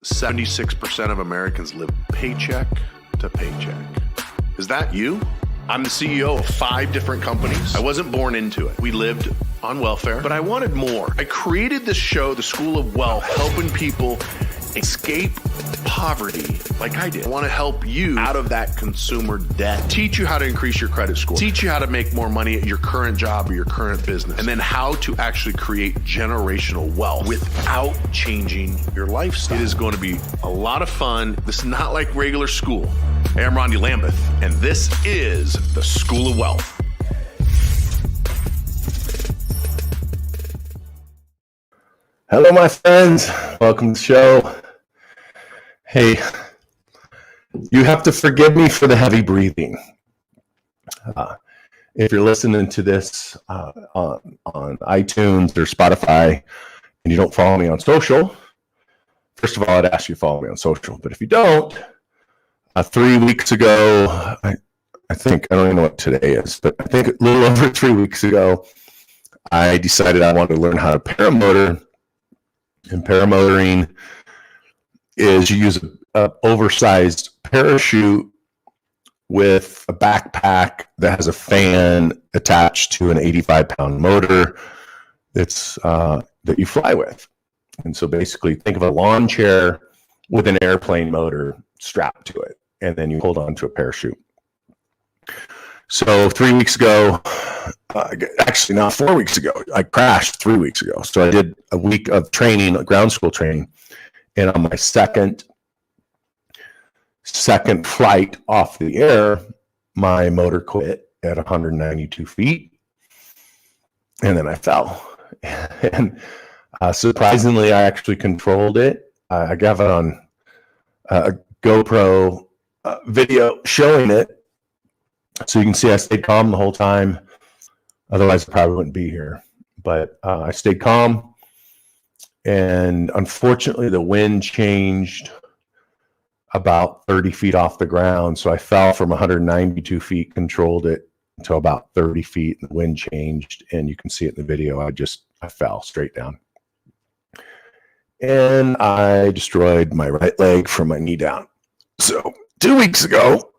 76% of Americans live paycheck to paycheck. Is that you? I'm the CEO of 5 different companies. I wasn't born into it. We lived on welfare, but I wanted more. I created this show, The School of Wealth, helping people escape poverty like I did. I want to help you out of that consumer debt, teach you how to increase your credit score, teach you how to make more money at your current job or your current business, and then how to actually create generational wealth without changing your lifestyle. It is going to be a lot of fun. This is not like regular school. Hey, I'm Rondi Lambeth, and this is The School of Wealth. Hello, my friends. Welcome to the show. Hey, you have to forgive me for the heavy breathing. If you're listening to this on iTunes or Spotify and you don't follow me on social, first of all, I'd ask you to follow me on social. But if you don't, 3 weeks ago, I think, I don't even know what today is, but I think a little over 3 weeks ago, I decided I wanted to learn how to paramotor. And paramotoring is you use an oversized parachute with a backpack that has a fan attached to an 85-pound motor that's that you fly with. And so basically think of a lawn chair with an airplane motor strapped to it, and then you hold on to a parachute. So 3 weeks ago, actually not 4 weeks ago, I crashed 3 weeks ago. So I did a week of training, ground school training. And on my second flight off the air, my motor quit at 192 feet. And then I fell. And surprisingly, I actually controlled it. I got it on a GoPro video showing it. So you can see I stayed calm the whole time. Otherwise, I probably wouldn't be here. But I stayed calm. And unfortunately, the wind changed about 30 feet off the ground. So I fell from 192 feet, controlled it until about 30 feet. And the wind changed. And you can see it in the video. I fell straight down. And I destroyed my right leg from my knee down. So 2 weeks ago,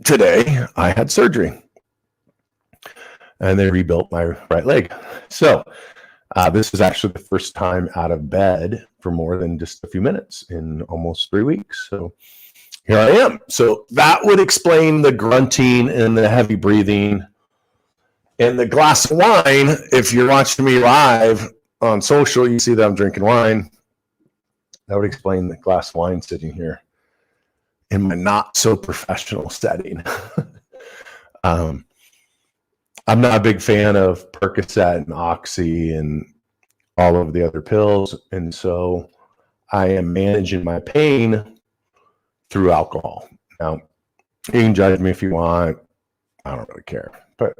today, I had surgery. And they rebuilt my right leg. So this is actually the first time out of bed for more than just a few minutes in almost 3 weeks. So here I am. So that would explain the grunting and the heavy breathing and the glass of wine. If you're watching me live on social, you see that I'm drinking wine. That would explain the glass of wine sitting here in my not so professional setting. I'm not a big fan of Percocet and Oxy and all of the other pills. And so I am managing my pain through alcohol. Now, you can judge me if you want. I don't really care. But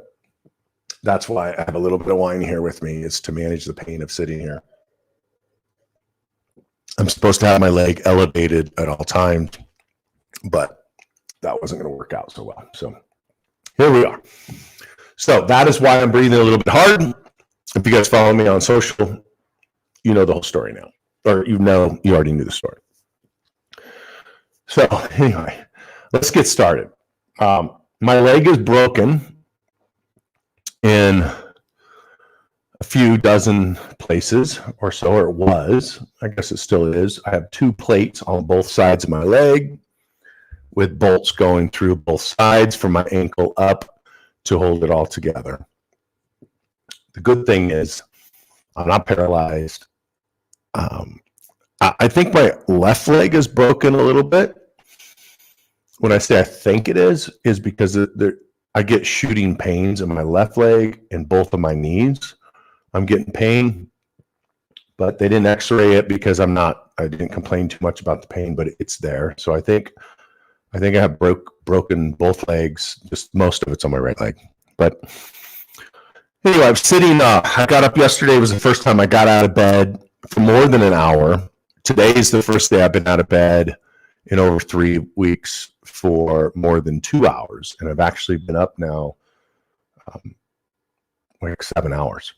that's why I have a little bit of wine here with me, is to manage the pain of sitting here. I'm supposed to have my leg elevated at all times, but that wasn't going to work out so well. So here we are. So that is why I'm breathing a little bit hard. If you guys follow me on social, you know the whole story now. Or you already knew the story. So anyway, let's get started. My leg is broken in a few dozen places or so, or it was. I guess it still is. I have 2 plates on both sides of my leg with bolts going through both sides from my ankle up to hold it all together. The good thing is I'm not paralyzed. I think my left leg is broken a little bit. When I say I think it is because I get shooting pains in my left leg and both of my knees. I'm getting pain, but they didn't x-ray it because I didn't complain too much about the pain, but it's there. So I think I have broken both legs. Just most of it's on my right leg. But anyway, I'm sitting up. I got up yesterday. It was the first time I got out of bed for more than an hour. Today is the first day I've been out of bed in over 3 weeks for more than 2 hours. And I've actually been up now like 7 hours,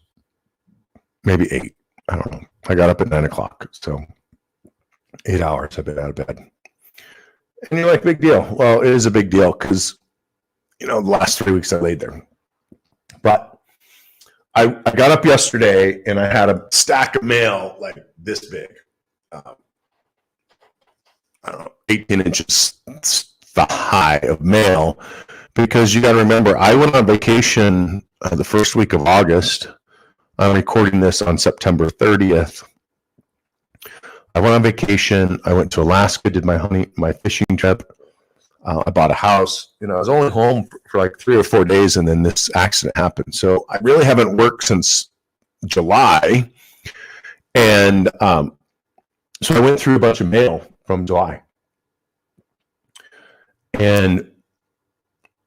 maybe 8. I don't know. I got up at 9 o'clock. So 8 hours I've been out of bed. And you're like, big deal. Well, it is a big deal because, the last 3 weeks I laid there. But I got up yesterday and I had a stack of mail like this big. I don't know, 18 inches, the high of mail. Because you got to remember, I went on vacation the first week of August. I'm recording this on September 30th. I went on vacation. I went to Alaska, did my fishing trip. I bought a house. I was only home for like 3 or 4 days, and then this accident happened. So I really haven't worked since July. And so I went through a bunch of mail from July. And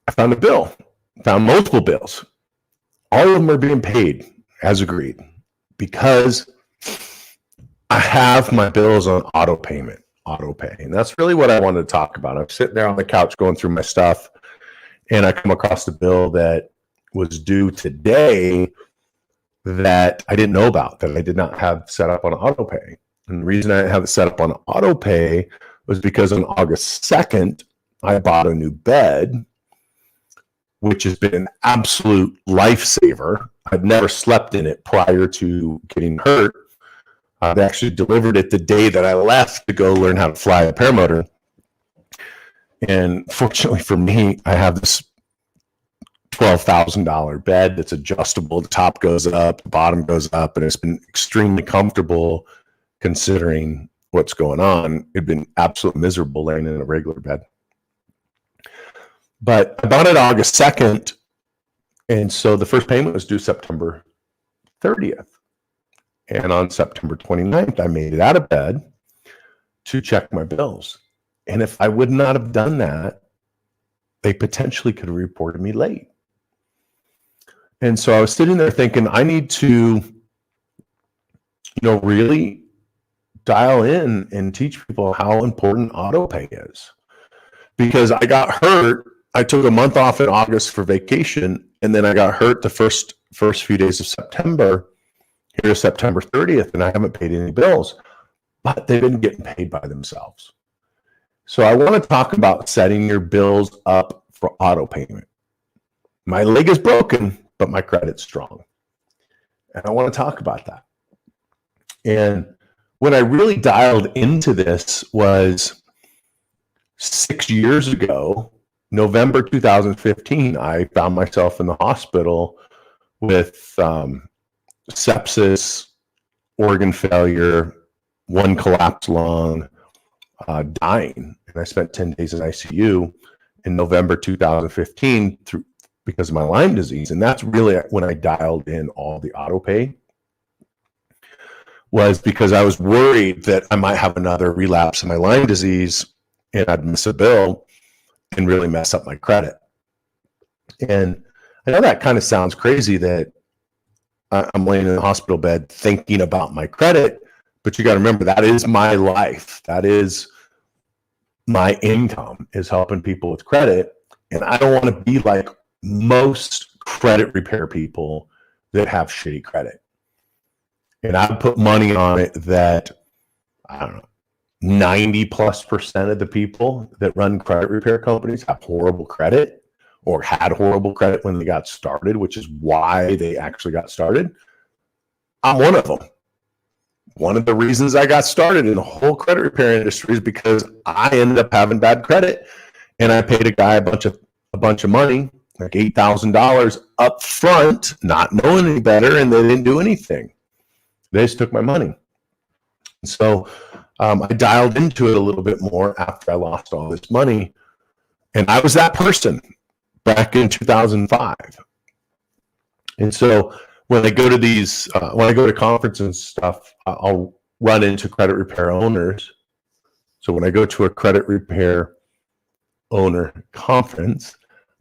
I found a bill, found multiple bills. All of them are being paid as agreed because I have my bills on autopay. And that's really what I wanted to talk about. I'm sitting there on the couch going through my stuff, and I come across a bill that was due today that I didn't know about, that I did not have set up on autopay. And the reason I didn't have it set up on autopay was because on August 2nd, I bought a new bed, which has been an absolute lifesaver. I'd never slept in it prior to getting hurt. They actually delivered it the day that I left to go learn how to fly a paramotor. And fortunately for me, I have this $12,000 bed that's adjustable. The top goes up, the bottom goes up, and it's been extremely comfortable considering what's going on. It'd been absolutely miserable laying in a regular bed. But I bought it August 2nd, and so the first payment was due September 30th. And on September 29th, I made it out of bed to check my bills. And if I would not have done that, they potentially could have reported me late. And so I was sitting there thinking, I need to, really dial in and teach people how important autopay is. Because I got hurt. I took a month off in August for vacation, and then I got hurt the first few days of September. Here's September 30th, and I haven't paid any bills, but they've been getting paid by themselves. So I want to talk about setting your bills up for auto payment. My leg is broken, but my credit's strong. And I want to talk about that. And when I really dialed into this was 6 years ago, November 2015, I found myself in the hospital with sepsis, organ failure, one collapsed lung, dying. And I spent 10 days in ICU in November 2015 because of my Lyme disease. And that's really when I dialed in all the auto pay, was because I was worried that I might have another relapse of my Lyme disease and I'd miss a bill and really mess up my credit. And I know that kind of sounds crazy that I'm laying in the hospital bed thinking about my credit, but you got to remember that is my life. That is my income, is helping people with credit. And I don't want to be like most credit repair people that have shitty credit. And I put money on it that, I don't know, 90+% of the people that run credit repair companies have horrible credit or had horrible credit when they got started, which is why they actually got started. I'm one of them. One of the reasons I got started in the whole credit repair industry is because I ended up having bad credit, and I paid a guy a bunch of money, like $8,000 up front, not knowing any better, and they didn't do anything. They just took my money. So I dialed into it a little bit more after I lost all this money, and I was that person back in 2005. And so when I go to these, when I go to conferences and stuff, I'll run into credit repair owners. So when I go to a credit repair owner conference,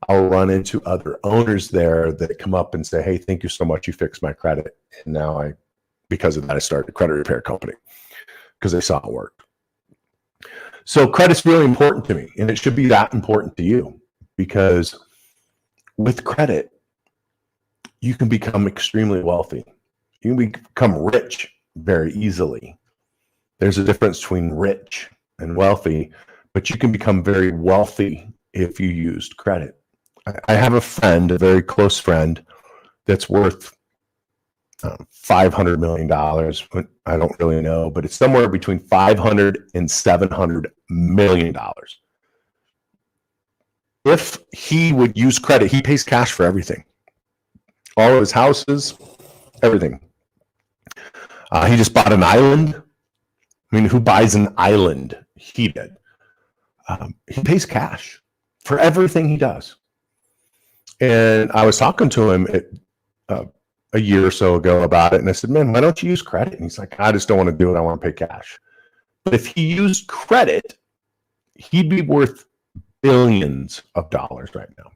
I'll run into other owners there that come up and say, "Hey, thank you so much. You fixed my credit." And now because of that, I started a credit repair company because they saw it work. So credit's really important to me, and it should be that important to you, because with credit, you can become extremely wealthy. You can become rich very easily. There's a difference between rich and wealthy, but you can become very wealthy if you used credit. I have a friend, a very close friend, that's worth $500 million. I don't really know, but it's somewhere between $500 and $700 million. If he would use credit, he pays cash for everything. All of his houses, everything. He just bought an island. I mean, who buys an island? He did. He pays cash for everything he does. And I was talking to him a year or so ago about it, and I said, man, why don't you use credit? And he's like, I just don't want to do it. I want to pay cash. But if he used credit, he'd be worth billions of dollars right now.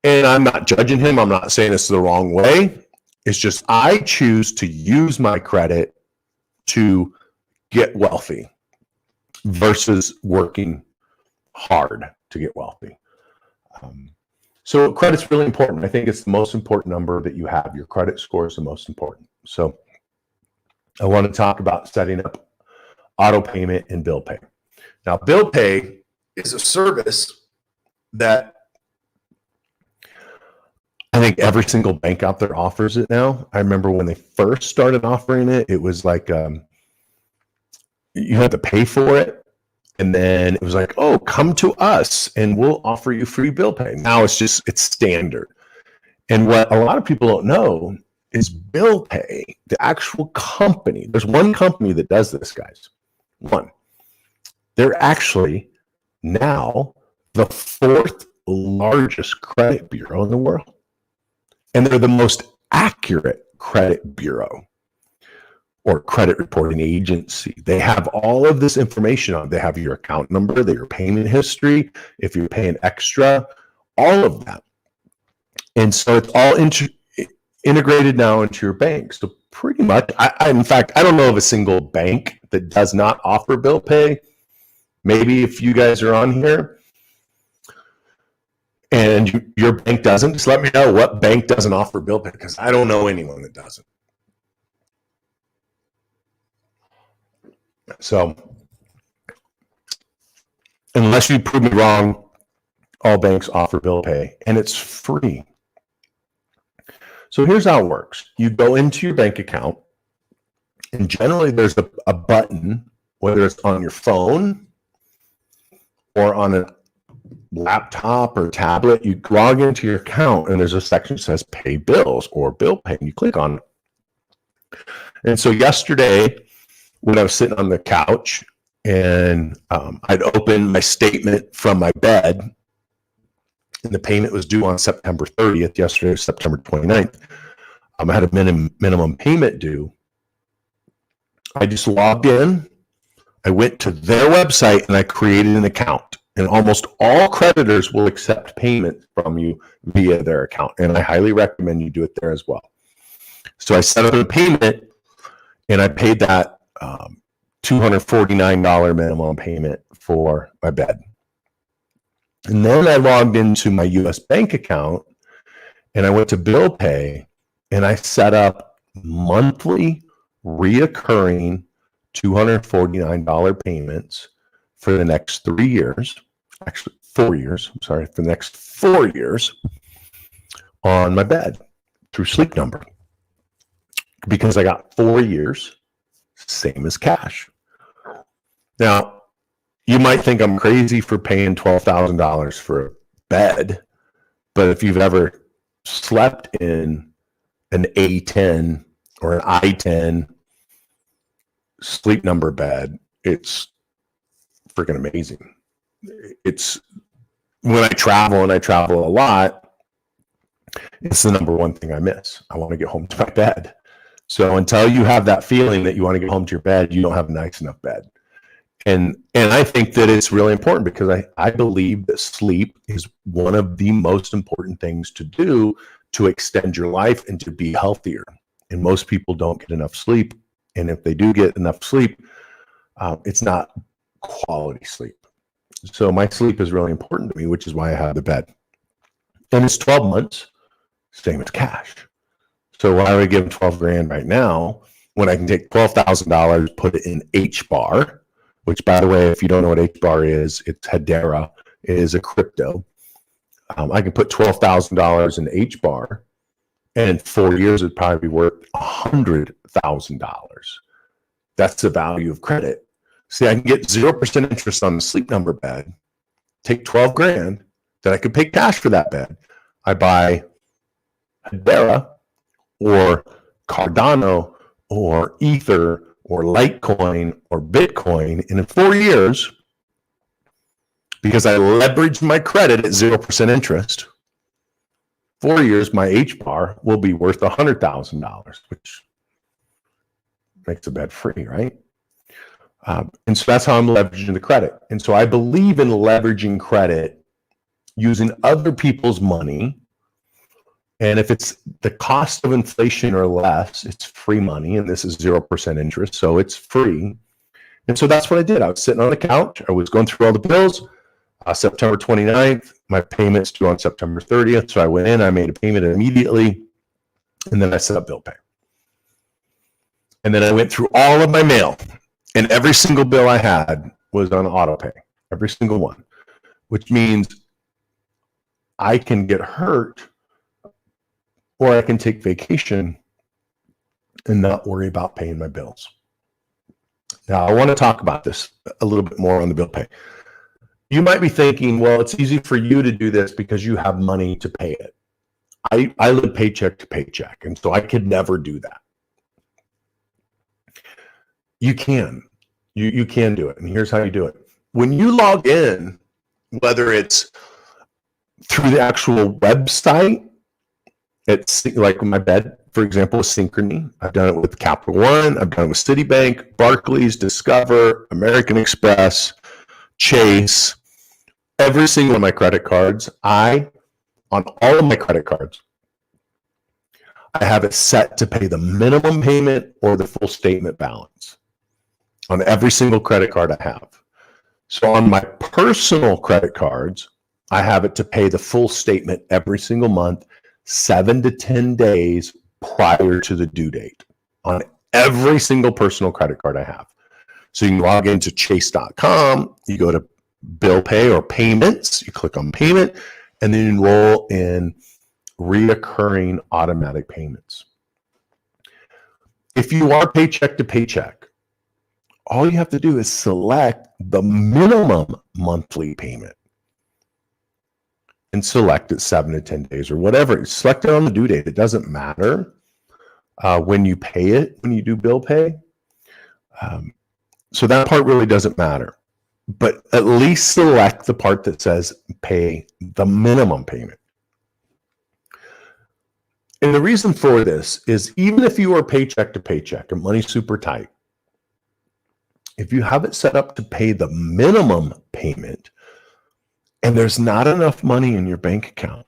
And I'm not judging him. I'm not saying it's the wrong way. It's just I choose to use my credit to get wealthy versus working hard to get wealthy. So credit's really important. I think it's the most important number that you have. Your credit score is the most important. So I want to talk about setting up auto payment and bill pay. Now, bill pay is a service that I think every single bank out there offers it now. I remember when they first started offering it, it was like you had to pay for it. And then it was like, oh, come to us and we'll offer you free bill pay. Now it's standard. And what a lot of people don't know is bill pay, the actual company. There's one company that does this, guys. One. They're actually now the fourth largest credit bureau in the world. And they're the most accurate credit bureau or credit reporting agency. They have all of this information on. They have your account number, your payment history, if you're paying extra, all of that. And so it's all integrated now into your bank. So pretty much, in fact, I don't know of a single bank that does not offer bill pay. Maybe if you guys are on here and your bank doesn't, just let me know what bank doesn't offer bill pay, because I don't know anyone that doesn't. So, unless you prove me wrong, all banks offer bill pay, and it's free. So here's how it works. You go into your bank account, and generally there's a button, whether it's on your phone or on a laptop or tablet. You log into your account, and there's a section that says Pay Bills or Bill Pay, and you click on it. And so yesterday, when I was sitting on the couch and I'd opened my statement from my bed, and the payment was due on September 30th. Yesterday was September 29th. I had a minimum payment due. I just logged in. I went to their website and I created an account. And almost all creditors will accept payment from you via their account. And I highly recommend you do it there as well. So I set up a payment and I paid that $249 minimum payment for my bed. And then I logged into my US bank account and I went to bill pay and I set up monthly reoccurring $249 payments for the next 3 years, actually 4 years, for the next 4 years on my bed through Sleep Number, because I got 4 years, same as cash. Now, you might think I'm crazy for paying $12,000 for a bed, but if you've ever slept in an A10 or an I10 Sleep Number bed, it's freaking amazing. It's when I travel, and I travel a lot, it's the number one thing I miss. I want to get home to my bed. So until you have that feeling that you want to get home to your bed, you don't have a nice enough bed. And I think that it's really important, because I believe that sleep is one of the most important things to do to extend your life and to be healthier. And most people don't get enough sleep. And if they do get enough sleep, it's not quality sleep. So my sleep is really important to me, which is why I have the bed. And it's 12 months, same as cash. So why would I give them 12 grand right now when I can take $12,000, put it in HBAR, which, by the way, if you don't know what HBAR is, it's Hedera. It is a crypto. I can put $12,000 in HBAR, and in 4 years, it'd probably be worth $100,000. That's the value of credit. See, I can get 0% interest on the Sleep Number bed, take 12 grand, then I could pay cash for that bed. I buy Hedera or Cardano or Ether or Litecoin or Bitcoin, and in 4 years, because I leveraged my credit at 0% interest, 4 years, my HBAR will be worth $100,000, which makes a bed free, right? And so that's how I'm leveraging the credit. And so I believe in leveraging credit using other people's money. And if it's the cost of inflation or less, it's free money. And this is 0% interest, so it's free. And so that's what I did. I was sitting on the couch. I was going through all the bills. September 29th, my payment's due on September 30th. So I went in, I made a payment immediately, and then I set up bill pay. And then I went through all of my mail, and every single bill I had was on autopay, every single one, which means I can get hurt or I can take vacation and not worry about paying my bills. Now, I want to talk about this a little bit more on the bill pay. You might be thinking, well, it's easy for you to do this because you have money to pay it. I live paycheck to paycheck, and so I could never do that. You can. You can do it, and here's how you do it. When you log in, whether it's through the actual website, it's like my bed, for example, is Synchrony. I've done it with Capital One. I've done it with Citibank, Barclays, Discover, American Express, Chase. Every single one of my credit cards, on all of my credit cards, I have it set to pay the minimum payment or the full statement balance on every single credit card I have. So on my personal credit cards, I have it to pay the full statement every single month, 7 to 10 days prior to the due date on every single personal credit card I have. So you can log into chase.com, you go to bill pay or payments, you click on payment, and then enroll in reoccurring automatic payments. If you are paycheck to paycheck, all you have to do is select the minimum monthly payment and select it 7 to 10 days or whatever. Select it on the due date. It doesn't matter when you pay it, when you do bill pay. So that part really doesn't matter. But at least select the part that says pay the minimum payment. And the reason for this is even if you are paycheck to paycheck and money's super tight, if you have it set up to pay the minimum payment and there's not enough money in your bank account,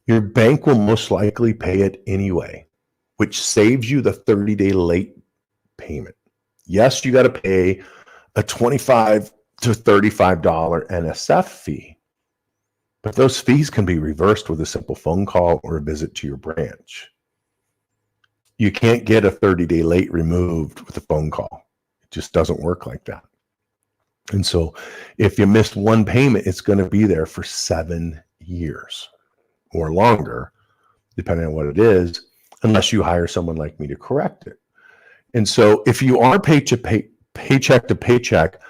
your bank will most likely pay it anyway, which saves you the 30-day late payment. Yes, you got to pay a $25 to $35 NSF fee, but those fees can be reversed with a simple phone call or a visit to your branch. You can't get a 30-day late removed with a phone call. It just doesn't work like that. And so if you missed one payment, it's going to be there for 7 years or longer, depending on what it is, unless you hire someone like me to correct it. And so if you are paycheck to paycheck,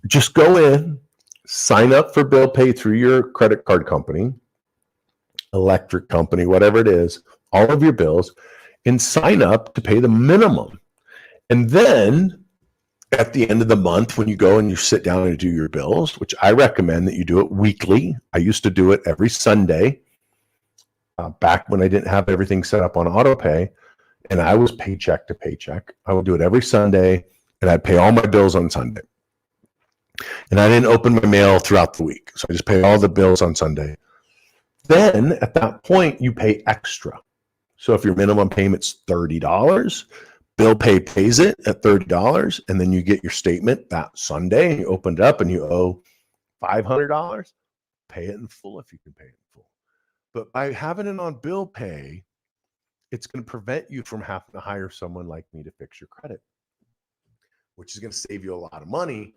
just go in, sign up for bill pay through your credit card company, electric company, whatever it is, all of your bills, and sign up to pay the minimum. And then at the end of the month, when you go and you sit down and do your bills, which I recommend that you do it weekly. I used to do it every Sunday back when I didn't have everything set up on autopay and I was paycheck to paycheck. I would do it every Sunday and I'd pay all my bills on Sunday. And I didn't open my mail throughout the week. So I just paid all the bills on Sunday. Then at that point, you pay extra. So if your minimum payment's $30, bill pay pays it at $30, and then you get your statement that Sunday, and you open it up and you owe $500, pay it in full if you can pay it in full. But by having it on bill pay, it's going to prevent you from having to hire someone like me to fix your credit, which is going to save you a lot of money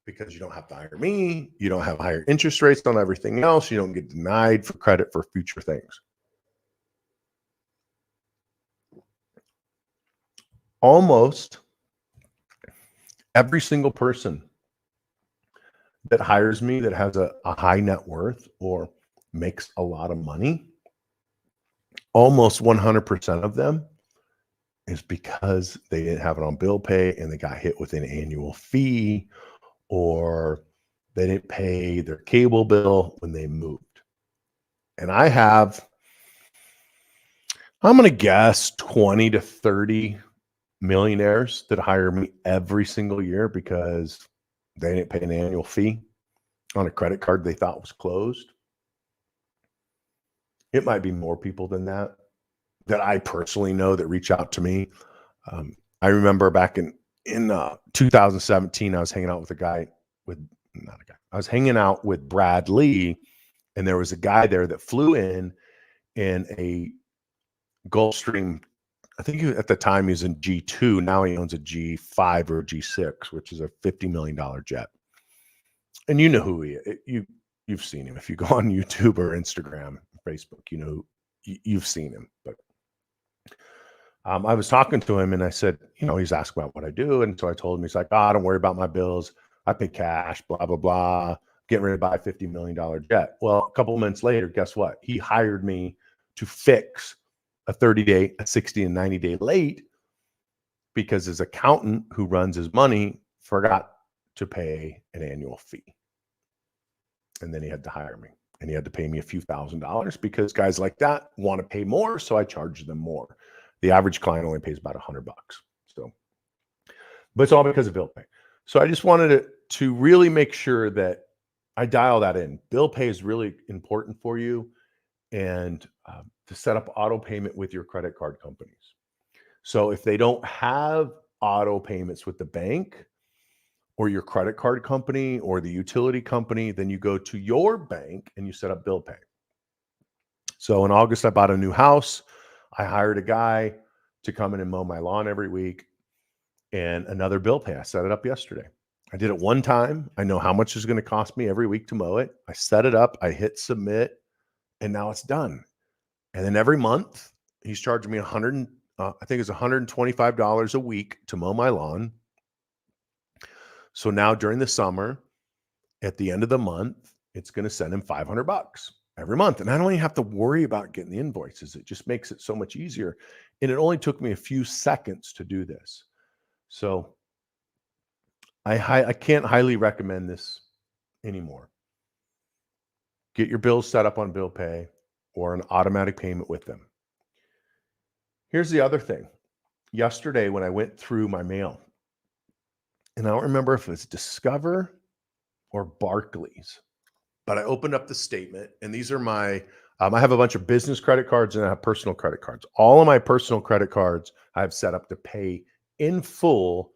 because you don't have to hire me. You don't have higher interest rates on everything else. You don't get denied for credit for future things. Almost every single person that hires me that has a high net worth or makes a lot of money, almost 100% of them is because they didn't have it on bill pay and they got hit with an annual fee, or they didn't pay their cable bill when they moved. And I'm going to guess 20 to 30 millionaires that hire me every single year because they didn't pay an annual fee on a credit card they thought was closed. It might be more people than that I personally know that reach out to me. I remember back in 2017, I was hanging out with I was hanging out with Brad Lee, and there was a guy there that flew in a Gulfstream. I think at the time he was in G2. Now he owns a G5 or G6, which is a $50 million jet. And you know who he is. You've seen him. If you go on YouTube or Instagram, Facebook, you've seen him. But I was talking to him and I said, he's asking about what I do. And so I told him, he's like, don't worry about my bills. I pay cash, blah, blah, blah. Getting ready to buy a $50 million jet. Well, a couple of minutes later, guess what? He hired me to fix a 30-day, a 60 and 90-day late because his accountant who runs his money forgot to pay an annual fee. And then he had to hire me. And he had to pay me a few $1,000s because guys like that want to pay more. So I charge them more. The average client only pays about $100. So, but it's all because of bill pay. So I just wanted to really make sure that I dial that in. Bill pay is really important for you, and to set up auto payment with your credit card companies. So if they don't have auto payments with the bank or your credit card company or the utility company, then you go to your bank and you set up bill pay. So in August, I bought a new house. I hired a guy to come in and mow my lawn every week, and another bill pay. I set it up yesterday. I did it one time. I know how much it's going to cost me every week to mow it. I set it up. I hit submit, and now it's done. And then every month, he's charging me I think it's $125 a week to mow my lawn. So now during the summer, at the end of the month, it's going to send him $500 every month. And I don't even have to worry about getting the invoices. It just makes it so much easier. And it only took me a few seconds to do this. So I can't highly recommend this anymore. Get your bills set up on bill pay or an automatic payment with them. Here's the other thing. Yesterday, when I went through my mail, and I don't remember if it's Discover or Barclays, but I opened up the statement, and these are my, I have a bunch of business credit cards and I have personal credit cards. All of my personal credit cards I've set up to pay in full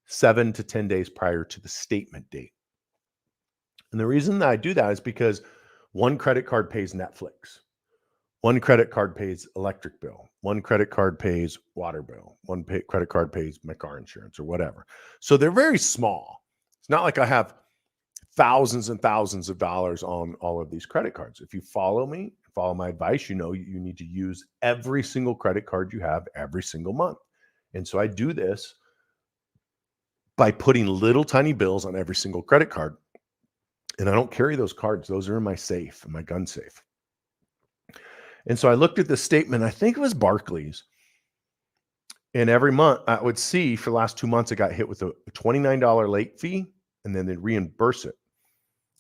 7 to 10 days prior to the statement date. And the reason that I do that is because one credit card pays Netflix. One credit card pays electric bill. One credit card pays water bill. Credit card pays my car insurance or whatever. So they're very small. It's not like I have thousands and thousands of dollars on all of these credit cards. If you follow me, follow my advice, you need to use every single credit card you have every single month. And so I do this by putting little tiny bills on every single credit card. And I don't carry those cards. Those are in my safe, in my gun safe. And so I looked at the statement, I think it was Barclays. And every month I would see for the last 2 months, I got hit with a $29 late fee, and then they'd reimburse it.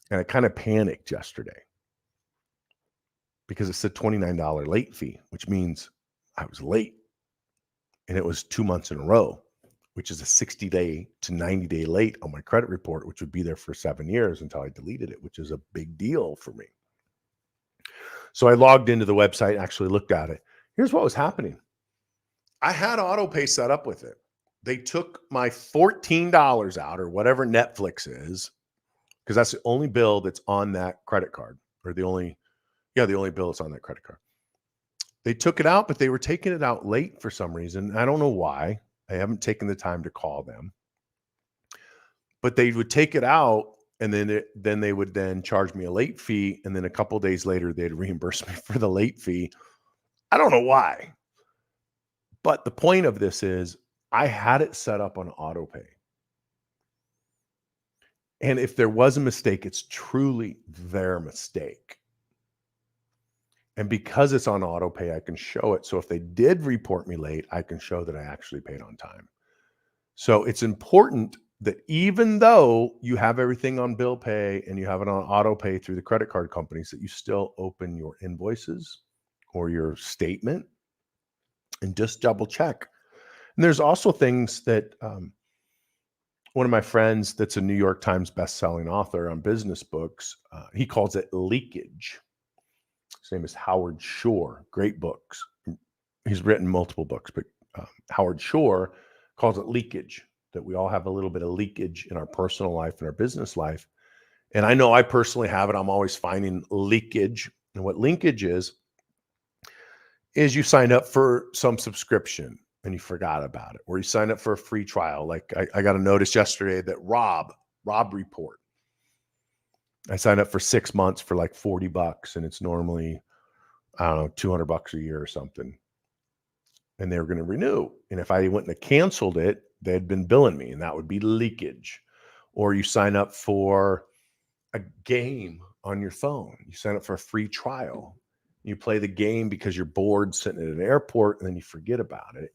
And I kind of panicked yesterday because it said $29 late fee, which means I was late. And it was 2 months in a row, which is a 60-day to 90-day late on my credit report, which would be there for 7 years until I deleted it, which is a big deal for me. So I logged into the website, actually looked at it. Here's what was happening. I had autopay set up with it. They took my $14 out, or whatever Netflix is, because that's the only bill that's on that credit card, or the only bill that's on that credit card. They took it out, but they were taking it out late for some reason. I don't know why. I haven't taken the time to call them. But they would take it out, and then they would then charge me a late fee, and then a couple days later they'd reimburse me for the late fee. I don't know why. But the point of this is I had it set up on autopay. And if there was a mistake, it's truly their mistake. And because it's on autopay, I can show it. So if they did report me late, I can show that I actually paid on time. So it's important that even though you have everything on bill pay and you have it on auto pay through the credit card companies, that you still open your invoices or your statement and just double check. And there's also things that one of my friends that's a New York Times best-selling author on business books, he calls it leakage. His name is Howard Shore. Great books. He's written multiple books, but Howard Shore calls it leakage, that we all have a little bit of leakage in our personal life and our business life. And I know I personally have it. I'm always finding leakage. And what linkage is you signed up for some subscription and you forgot about it, or you signed up for a free trial. Like I got a notice yesterday that Rob Report. I signed up for 6 months for like $40, and it's normally, I don't know, $200 a year or something. And they were going to renew. And if I went and canceled it, they'd been billing me, and that would be leakage. Or you sign up for a game on your phone. You sign up for a free trial. You play the game because you're bored sitting at an airport, and then you forget about it.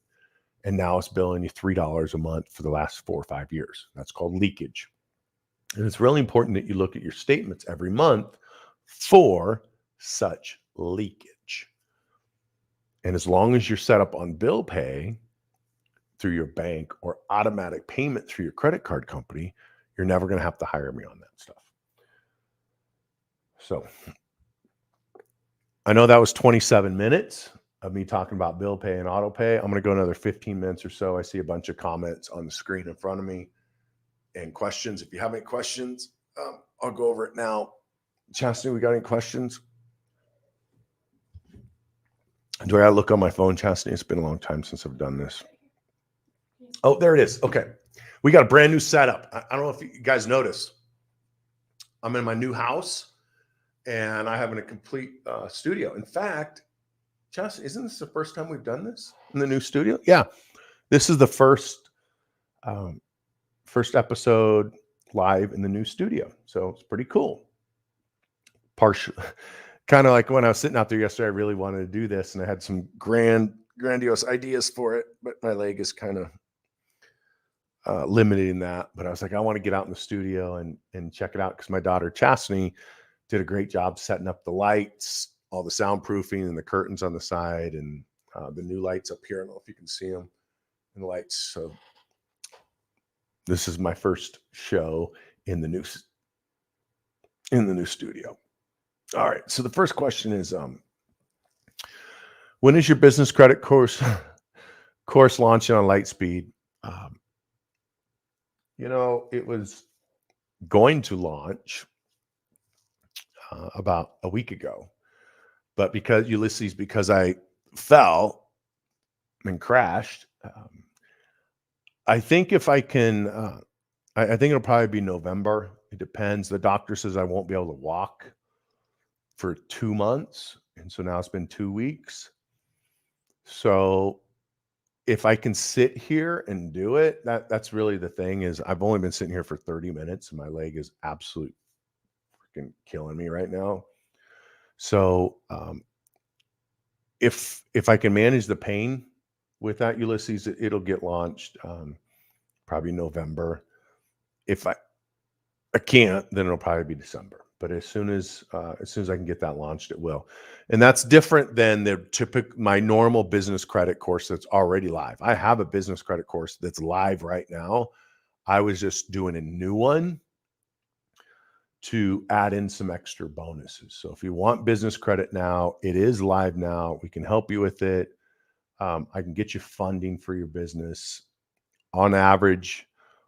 And now it's billing you $3 a month for the last 4 or 5 years. That's called leakage. And it's really important that you look at your statements every month for such leakage. And as long as you're set up on bill pay through your bank or automatic payment through your credit card company, you're never going to have to hire me on that stuff. So I know that was 27 minutes of me talking about bill pay and auto pay. I'm going to go another 15 minutes or so. I see a bunch of comments on the screen in front of me and questions. If you have any questions, I'll go over it now. Chastity, we got any questions? Do I gotta look on my phone, Chastity? It's been a long time since I've done this. Oh, there it is. Okay. We got a brand new setup. I don't know if you guys noticed. I'm in my new house, and I have a complete studio. In fact, Chastity, isn't this the first time we've done this in the new studio? Yeah. This is the first episode live in the new studio. So it's pretty cool. Kind of like when I was sitting out there yesterday, I really wanted to do this, and I had some grandiose ideas for it, but my leg is kind of limiting that. But I was like, I want to get out in the studio and check it out, because my daughter Chastity did a great job setting up the lights, all the soundproofing, and the curtains on the side, and the new lights up here. I don't know if you can see them, and the lights. So this is my first show in the new studio. All right. So the first question is, when is your business credit course launching on Lightspeed? It was going to launch about a week ago, but because I fell and crashed, I think if I can, I think it'll probably be November. It depends. The doctor says I won't be able to walk for 2 months. And so now it's been 2 weeks. So if I can sit here and do it, that's really the thing. Is I've only been sitting here for 30 minutes and my leg is absolutely freaking killing me right now. So if I can manage the pain with that, Ulysses, it'll get launched probably November. If I can't, then it'll probably be December. But as soon as I can get that launched, it will. And that's different than my normal business credit course that's already live. I have a business credit course that's live right now. I was just doing a new one to add in some extra bonuses. So if you want business credit now, it is live now. We can help you with it. I can get you funding for your business. On average,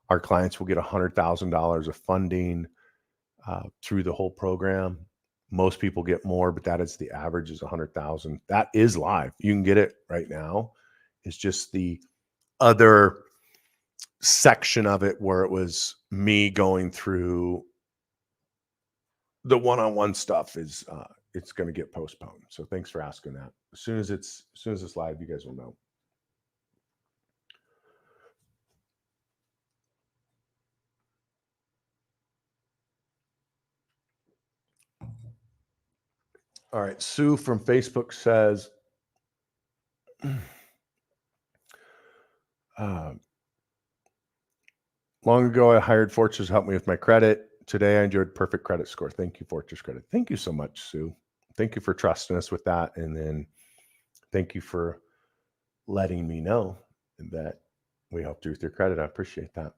our clients will get $100,000 of funding through the whole program. Most people get more, but that is the average is 100,000. That is live. You can get it right now. It's just the other section of it where it was me going through the one-on-one stuff is it's going to get postponed. So thanks for asking that. As soon as it's live, you guys will know. All right. Sue from Facebook says, long ago, I hired Fortress to help me with my credit. Today, I enjoyed perfect credit score. Thank you, Fortress Credit. Thank you so much, Sue. Thank you for trusting us with that. And then thank you for letting me know that we helped you with your credit. I appreciate that.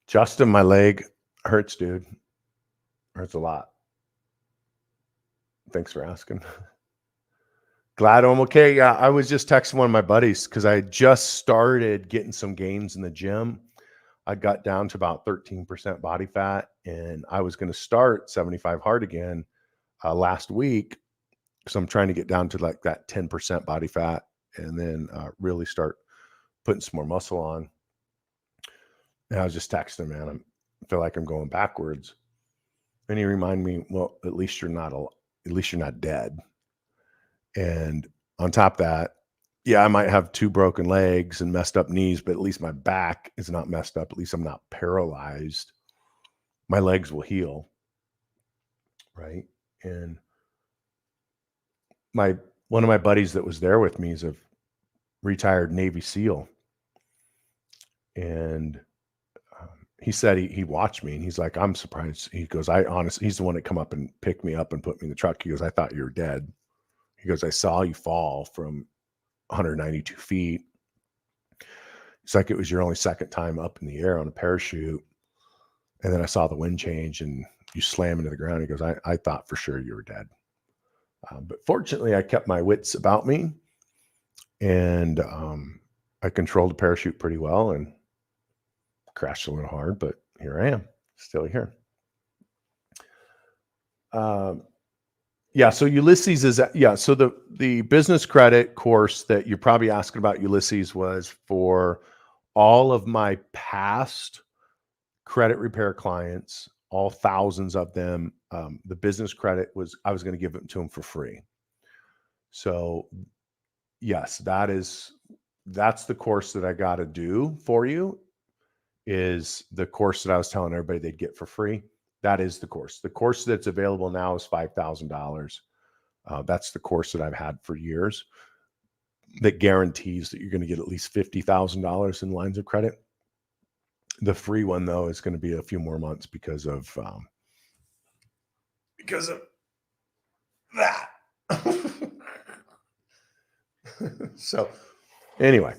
Justin, my leg hurts, dude. Hurts a lot. Thanks for asking. Glad I'm okay. Yeah, I was just texting one of my buddies because I just started getting some gains in the gym. I got down to about 13% body fat, and I was going to start 75 hard again last week. So I'm trying to get down to like that 10% body fat and then really start putting some more muscle on. And I was just texting him, man, I feel like I'm going backwards. And he reminded me, well, at least you're not dead. And on top of that, yeah, I might have 2 broken legs and messed up knees, but at least my back is not messed up. At least I'm not paralyzed. My legs will heal. Right. And one of my buddies that was there with me is a retired Navy SEAL. And he said he watched me and he's like, I'm surprised. He goes, he's the one that come up and picked me up and put me in the truck. He goes, I thought you were dead. He goes, I saw you fall from 192 feet. It's like it was your only second time up in the air on a parachute. And then I saw the wind change and you slam into the ground. He goes, I thought for sure you were dead. But fortunately, I kept my wits about me and I controlled the parachute pretty well and crashed a little hard, but here I am, still here. Yeah, so Ulysses is, so the business credit course that you're probably asking about, Ulysses, was for all of my past credit repair clients, all thousands of them. The business credit I was going to give it to them for free. So yes, that's the course that I got to do for you, is the course that I was telling everybody they'd get for free. That is the course. The course that's available now is $5,000. That's the course that I've had for years that guarantees that you're going to get at least $50,000 in lines of credit. The free one, though, is going to be a few more months because of that. So anyway.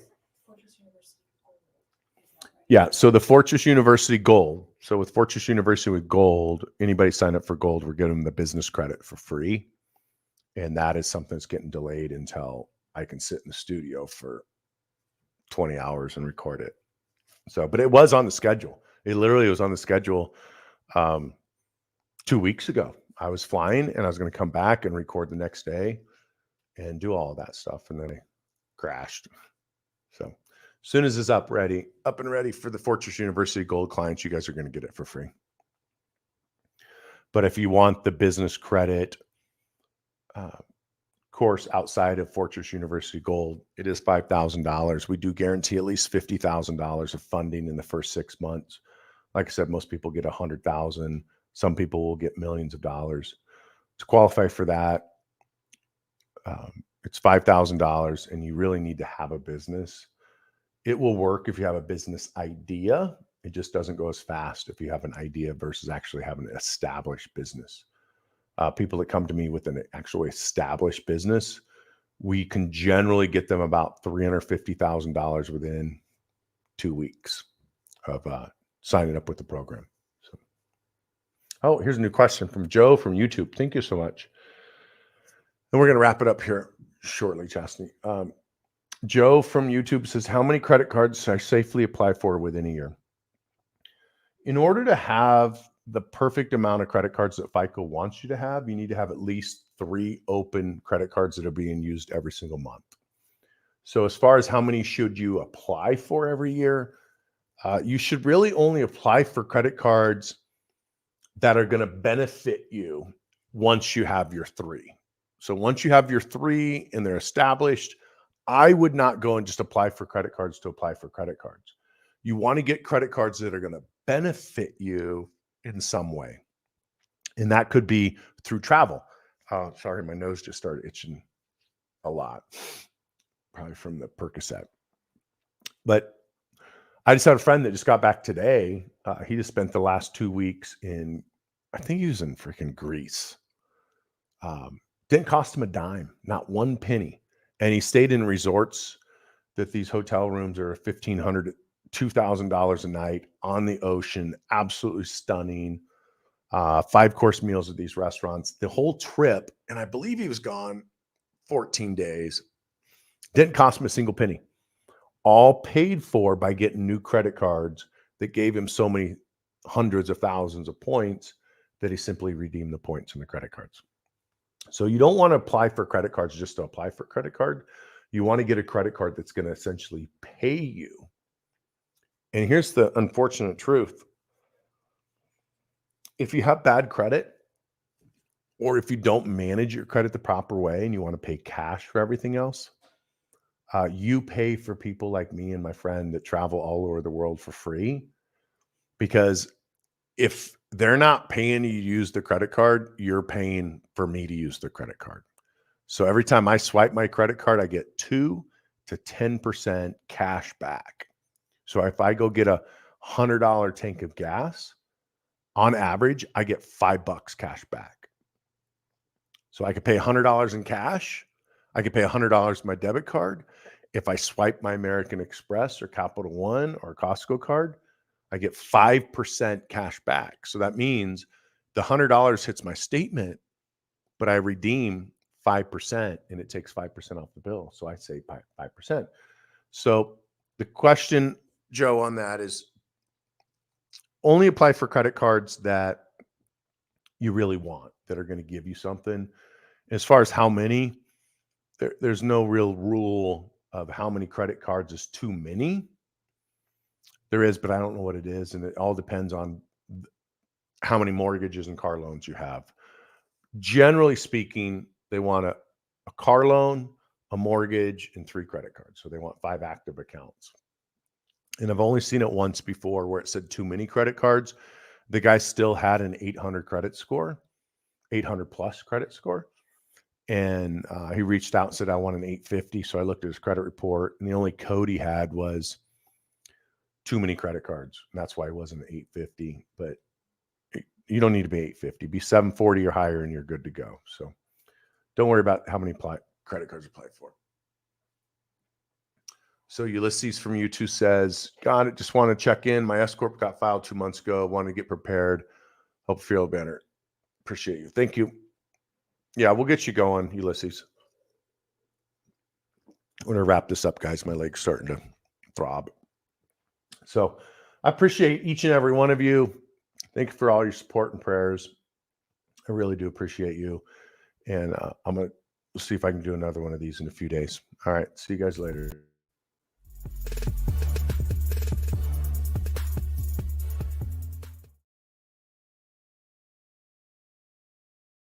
Yeah, so the Fortress University Gold. So with Fortress University with Gold, anybody sign up for Gold, we're getting them the business credit for free. And that is something that's getting delayed until I can sit in the studio for 20 hours and record it. So, but it was on the schedule. It literally was on the schedule 2 weeks ago. I was flying and I was going to come back and record the next day and do all of that stuff. And then I crashed. So as soon as it's up and ready for the Fortress University Gold clients, you guys are going to get it for free. But if you want the business credit course outside of Fortress University Gold, it is $5,000. We do guarantee at least $50,000 of funding in the first 6 months. Like I said, most people get $100,000. Some people will get millions of dollars. To qualify for that, it's $5,000, and you really need to have a business. It will work if you have a business idea. It just doesn't go as fast if you have an idea versus actually having an established business. People that come to me with an actual established business, we can generally get them about $350,000 within 2 weeks of signing up with the program. So, oh, here's a new question from Joe from YouTube. Thank you so much. And we're going to wrap it up here shortly, Chastity. Joe from YouTube says, how many credit cards should I safely apply for within a year? In order to have the perfect amount of credit cards that FICO wants you to have, you need to have at least 3 open credit cards that are being used every single month. So as far as how many should you apply for every year, you should really only apply for credit cards that are going to benefit you once you have your 3. So once you have your 3 and they're established, I would not go and just apply for credit cards to apply for credit cards. You want to get credit cards that are going to benefit you in some way. And that could be through travel. Sorry, my nose just started itching a lot, probably from the Percocet. But I just had a friend that just got back today. He just spent the last 2 weeks in, I think he was in freaking Greece. Didn't cost him a dime, not one penny. And he stayed in resorts that these hotel rooms are $1,500, $2,000 a night on the ocean. Absolutely stunning. 5-course meals at these restaurants. The whole trip, and I believe he was gone 14 days, didn't cost him a single penny. All paid for by getting new credit cards that gave him so many hundreds of thousands of points that he simply redeemed the points in the credit cards. So you don't want to apply for credit cards just to apply for a credit card. You want to get a credit card that's going to essentially pay you. And here's the unfortunate truth. If you have bad credit, or if you don't manage your credit the proper way and you want to pay cash for everything else, you pay for people like me and my friend that travel all over the world for free. Because if they're not paying you to use the credit card, you're paying for me to use the credit card. So every time I swipe my credit card, I get 2 to 10% cash back. So if I go get a $100 tank of gas, on average, I get $5 cash back. So I could pay $100 in cash. I could pay $100 my debit card. If I swipe my American Express or Capital One or Costco card, I get 5% cash back. So that means the $100 hits my statement, but I redeem 5% and it takes 5% off the bill. So I save 5%. So the question, Joe, on that is only apply for credit cards that you really want, that are going to give you something. As far as how many, there's no real rule of how many credit cards is too many. There is, but I don't know what it is. And it all depends on how many mortgages and car loans you have. Generally speaking, they want a car loan, a mortgage, and 3 credit cards. So they want 5 active accounts. And I've only seen it once before where it said too many credit cards. The guy still had an 800 credit score, 800 plus credit score. And he reached out and said, I want an 850. So I looked at his credit report, and the only code he had was too many credit cards. And that's why it wasn't 850. But you don't need to be 850. Be 740 or higher, and you're good to go. So don't worry about how many credit cards applied for. So Ulysses from YouTube says, got it. Just want to check in. My S-Corp got filed 2 months ago. Want to get prepared. Hope you feel better. Appreciate you. Thank you. Yeah, we'll get you going, Ulysses. I'm going to wrap this up, guys. My leg's starting to throb. So I appreciate each and every one of you. Thank you for all your support and prayers. I really do appreciate you. And I'm going to see if I can do another one of these in a few days. All right. See you guys later.